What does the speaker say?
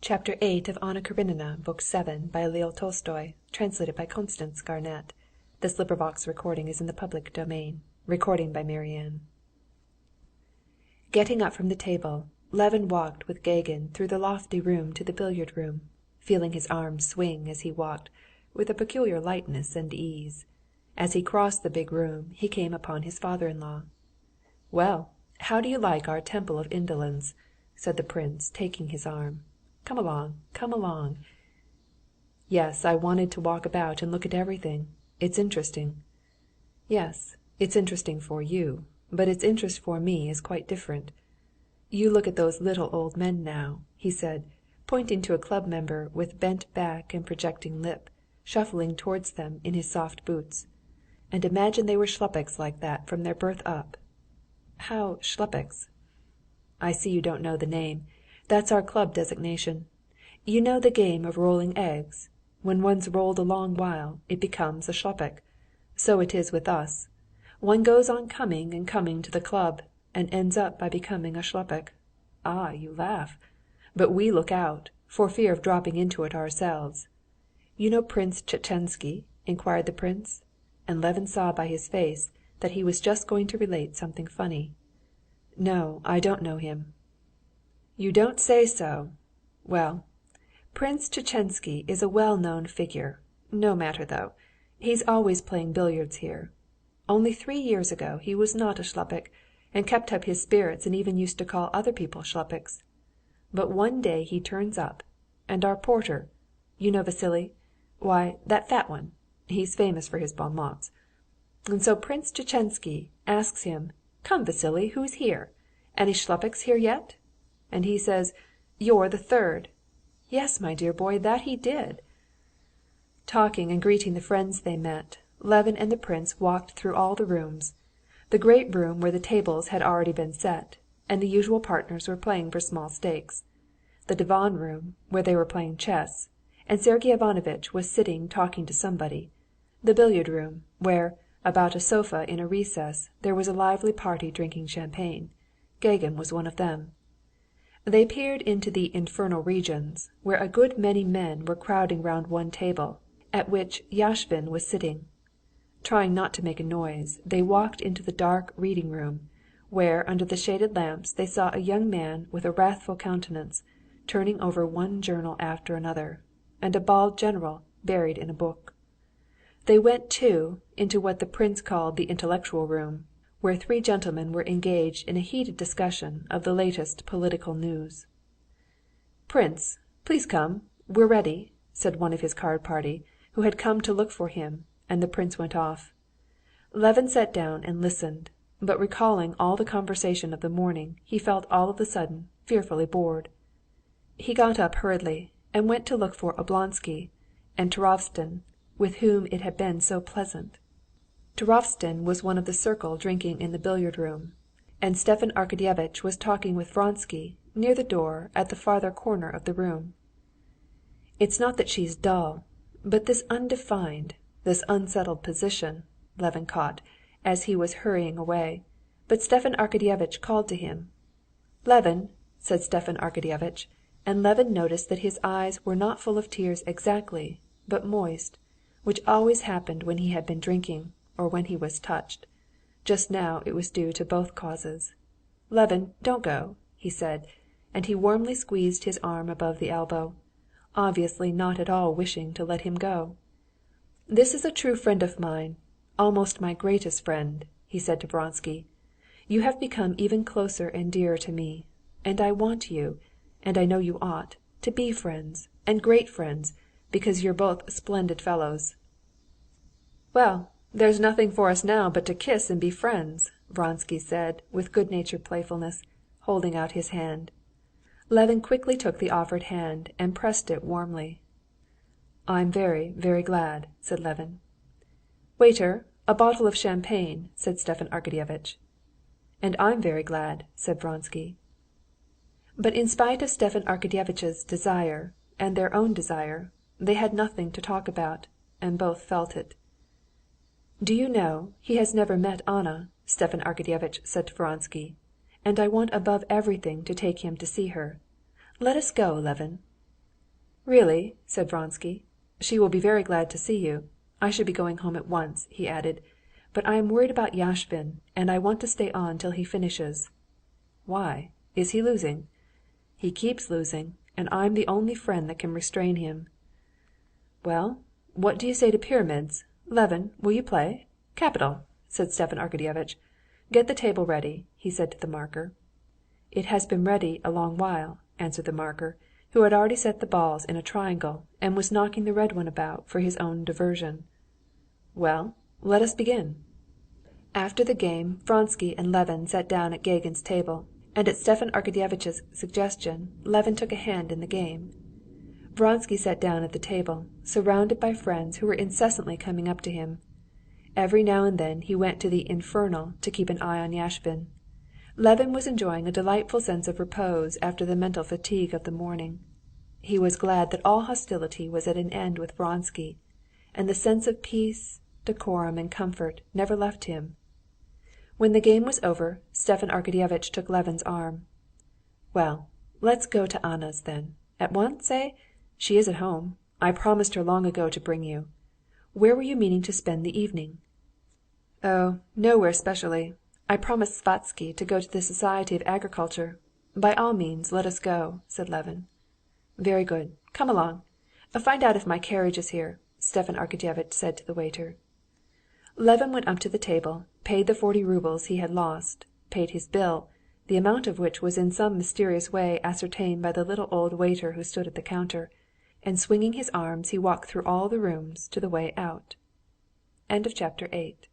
Chapter 8 of Anna Karenina, Book 7, by Leo Tolstoy, translated by Constance Garnett. Recording in the public domain. Getting up from the table, Levin walked with Gagin through the lofty room to the billiard room, feeling his arms swing as he walked with a peculiar lightness and ease. As he crossed the big room, he came upon his father-in-law. "Well, how do you like our Temple of Indolence?" said the prince, taking his arm. "Come along, come along." "Yes, I wanted to walk about and look at everything. It's interesting." "Yes, it's interesting for you, but its interest for me is quite different. You look at those little old men now," he said, pointing to a club member with bent back and projecting lip, shuffling towards them in his soft boots, "and imagine they were shlupiks like that from their birth up." "How shlupiks?" "I see you don't know the name. That's our club designation. You know the game of rolling eggs? When one's rolled a long while, it becomes a shlupik. So it is with us. One goes on coming and coming to the club, and ends up by becoming a shlupik. Ah, you laugh! But we look out, for fear of dropping into it ourselves. You know Prince Tchetchensky?" inquired the prince, and Levin saw by his face that he was just going to relate something funny. "No, I don't know him." "You don't say so! Well, Prince Tchetchensky is a well-known figure. No matter though, he's always playing billiards here. Only 3 years ago he was not a shlupik, and kept up his spirits and even used to call other people shlupiks. But one day he turns up, and our porter, you know Vassily? Why, that fat one, he's famous for his bon mots. And so Prince Tchetchensky asks him, 'Come, Vassily, who's here? Any shlupiks here yet?' And he says, 'You're the third.' Yes, my dear boy, that he did." Talking and greeting the friends they met, Levin and the prince walked through all the rooms, the great room where the tables had already been set, and the usual partners were playing for small stakes, the divan room, where they were playing chess, and Sergey Ivanovitch was sitting talking to somebody, the billiard room, where, about a sofa in a recess, there was a lively party drinking champagne. Gagin was one of them. They peered into the infernal regions, where a good many men were crowding round one table, at which Yashvin was sitting. Trying not to make a noise, they walked into the dark reading-room, where under the shaded lamps they saw a young man with a wrathful countenance, turning over one journal after another, and a bald general buried in a book. They went, too, into what the prince called the intellectual room, where 3 gentlemen were engaged in a heated discussion of the latest political news. "Prince, please come, we're ready," said one of his card party, who had come to look for him, and the prince went off. Levin sat down and listened, but recalling all the conversation of the morning, he felt all of a sudden fearfully bored. He got up hurriedly, and went to look for Oblonsky and Turovtsin, with whom it had been so pleasant. Turovtsin was one of the circle drinking in the billiard-room, and Stepan Arkadyevitch was talking with Vronsky near the door at the farther corner of the room. "It's not that she's dull, but this undefined, this unsettled position," Levin caught, as he was hurrying away, but Stepan Arkadyevitch called to him. "Levin!" said Stepan Arkadyevitch, and Levin noticed that his eyes were not full of tears exactly, but moist, which always happened when he had been drinking, or when he was touched. Just now it was due to both causes. "Levin, don't go," he said, and he warmly squeezed his arm above the elbow, obviously not at all wishing to let him go. "This is a true friend of mine, almost my greatest friend," he said to Vronsky. "You have become even closer and dearer to me, and I want you, and I know you ought, to be friends, and great friends, because you're both splendid fellows." "Well, there's nothing for us now but to kiss and be friends," Vronsky said with good-natured playfulness, holding out his hand. Levin quickly took the offered hand and pressed it warmly. "I'm very, very glad," said Levin. "Waiter, a bottle of champagne," said Stepan Arkadyevitch. "And I'm very glad," said Vronsky. But in spite of Stepan Arkadyevitch's desire and their own desire, they had nothing to talk about, and both felt it. "Do you know, he has never met Anna," Stepan Arkadyevitch said to Vronsky, "and I want above everything to take him to see her. Let us go, Levin." "Really?" said Vronsky. "She will be very glad to see you. I should be going home at once," he added, "but I am worried about Yashvin, and I want to stay on till he finishes." "Why? Is he losing?" "He keeps losing, and I'm the only friend that can restrain him." "Well, what do you say to pyramids? Levin, will you play? Capital!" said Stepan Arkadyevitch. "Get the table ready," he said to the marker. "It has been ready a long while," answered the marker, who had already set the balls in a triangle, and was knocking the red one about for his own diversion. "Well, let us begin." After the game Vronsky and Levin sat down at Gagin's table, and at Stepan Arkadyevitch's suggestion Levin took a hand in the game. Vronsky sat down at the table, surrounded by friends who were incessantly coming up to him. Every now and then he went to the infernal to keep an eye on Yashvin. Levin was enjoying a delightful sense of repose after the mental fatigue of the morning. He was glad that all hostility was at an end with Vronsky, and the sense of peace, decorum, and comfort never left him. When the game was over, Stepan Arkadyevitch took Levin's arm. "Well, let's go to Anna's then. At once, eh? She is at home. I promised her long ago to bring you. Where were you meaning to spend the evening?" "Oh, nowhere specially. I promised Sviazhsky to go to the Society of Agriculture. By all means, let us go," said Levin. "Very good. Come along. Find out if my carriage is here," Stepan Arkadyevitch said to the waiter. Levin went up to the table, paid the 40 roubles he had lost, paid his bill, the amount of which was in some mysterious way ascertained by the little old waiter who stood at the counter, and swinging his arms he walked through all the rooms to the way out. Chapter 9